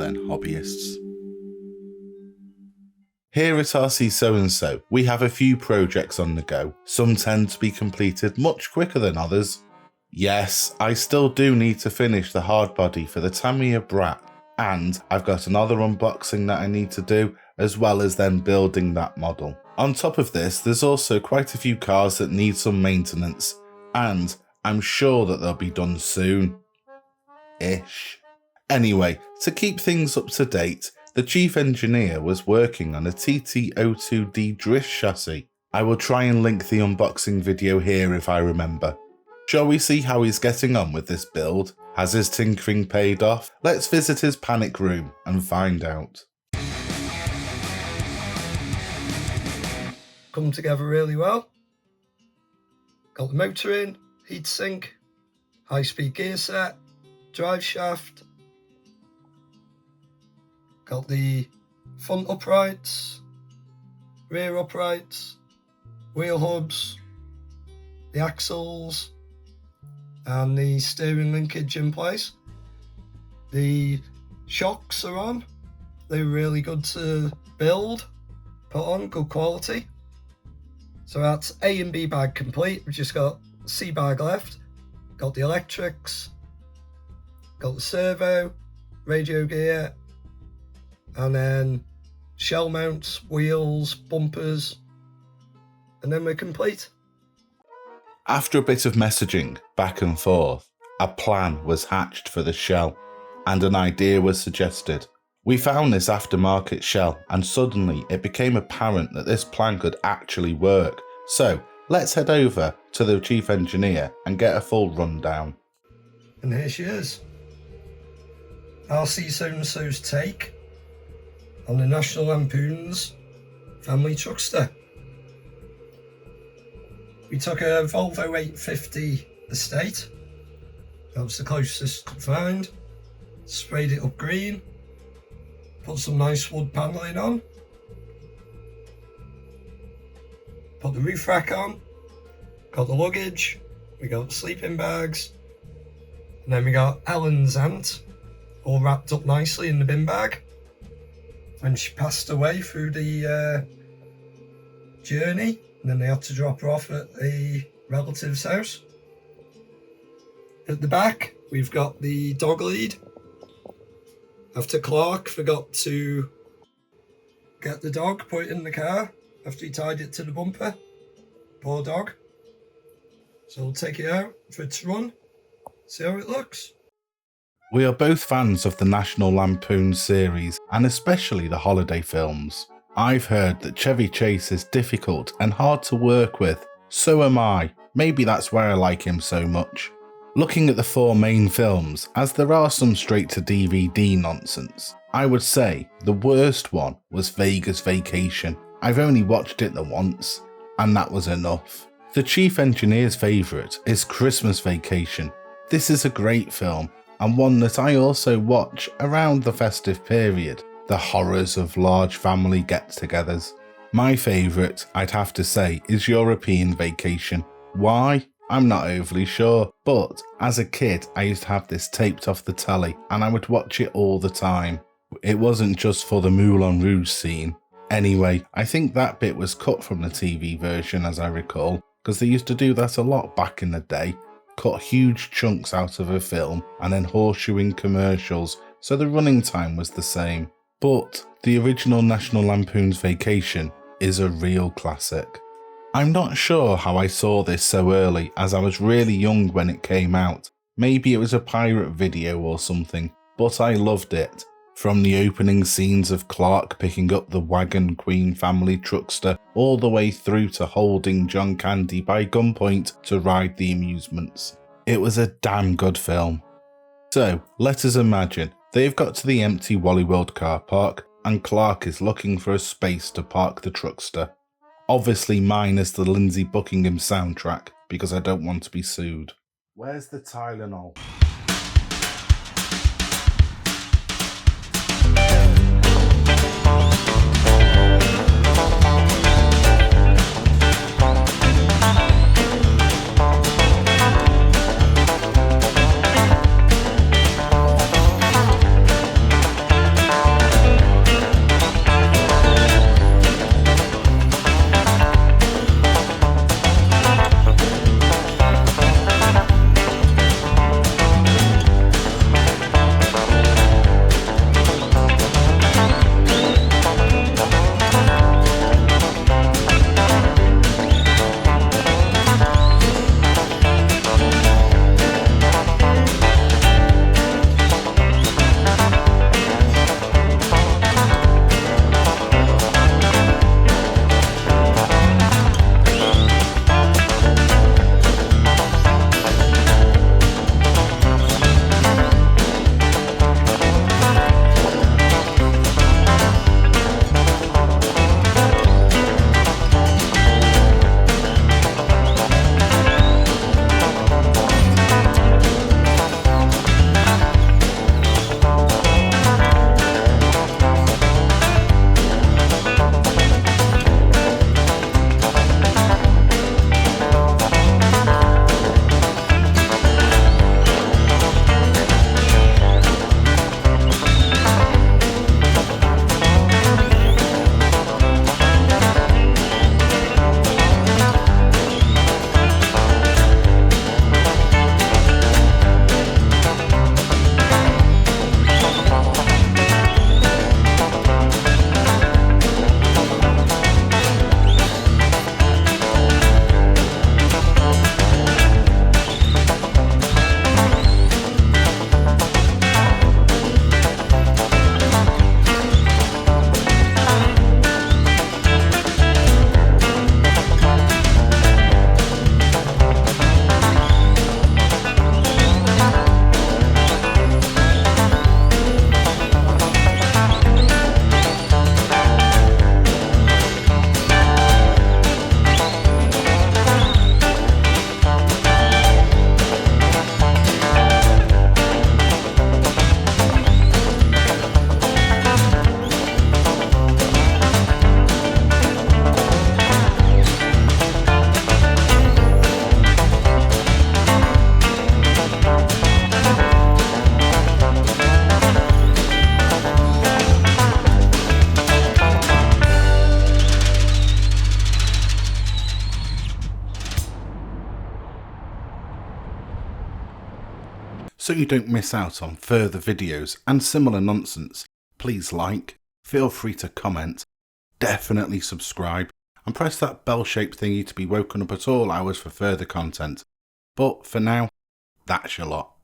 then, hobbyists. Here at RC So-and-so, we have a few projects on the go. Some tend to be completed much quicker than others. Yes, I still do need to finish the hardbody for the Tamiya Brat, and I've got another unboxing that I need to do, as well as then building that model. On top of this, there's also quite a few cars that need some maintenance, and I'm sure that they'll be done soon-ish. Anyway, to keep things up to date, the chief engineer was working on a TT02D drift chassis. I will try and link the unboxing video here if I remember. Shall we see how he's getting on with this build? Has his tinkering paid off? Let's visit his panic room and find out. Come together really well. Got the motor in, heatsink, high-speed gear set, drive shaft. Got the front uprights, rear uprights, wheel hubs, the axles, and the steering linkage in place. The shocks are on. They're really good to build, put on, good quality. So that's A and B bag complete. We've just got C bag left. Got the electrics, got the servo, radio gear, and then shell mounts, wheels, bumpers, and then we're complete. After a bit of messaging back and forth, a plan was hatched for the shell, and an idea was suggested. We found this aftermarket shell, and suddenly it became apparent that this plan could actually work. So let's head over to the chief engineer and get a full rundown. And here she is. RC So-and-so's take on the National Lampoon's family truckster. We took a Volvo 850 estate. That was the closest to find. Sprayed it up green. Put some nice wood panelling on. Put the roof rack on. Got the luggage. We got sleeping bags. And then we got Ellen's aunt all wrapped up nicely in the bin bag when she passed away through the journey, and then they had to drop her off at a relative's house. At the back we've got the dog lead. After Clark forgot to get the dog, put it in the car after he tied it to the bumper. Poor dog. So we'll take it out for its run, see how it looks. We are both fans of the National Lampoon series, and especially the holiday films. I've heard that Chevy Chase is difficult and hard to work with. So am I. Maybe that's why I like him so much. Looking at the four main films, as there are some straight to DVD nonsense, I would say the worst one was Vegas Vacation. I've only watched it the once, and that was enough. The chief engineer's favourite is Christmas Vacation. This is a great film, and one that I also watch around the festive period, the horrors of large family get-togethers. My favourite, I'd have to say, is European Vacation. Why? I'm not overly sure, but as a kid I used to have this taped off the telly and I would watch it all the time. It wasn't just for the Moulin Rouge scene. Anyway, I think that bit was cut from the TV version as I recall, because they used to do that a lot back in the day. Cut huge chunks out of a film and then horseshoeing commercials, so the running time was the same. But the original National Lampoon's Vacation is a real classic. I'm not sure how I saw this so early, as I was really young when it came out. Maybe it was a pirate video or something, but I loved it. From the opening scenes of Clark picking up the Wagon Queen family truckster all the way through to holding John Candy by gunpoint to ride the amusements. It was a damn good film. So let us imagine they've got to the empty Wally World car park and Clark is looking for a space to park the truckster. Obviously minus the Lindsay Buckingham soundtrack because I don't want to be sued. Where's the Tylenol? So you don't miss out on further videos and similar nonsense, please like, feel free to comment, definitely subscribe, and press that bell-shaped thingy to be woken up at all hours for further content. But for now, that's your lot.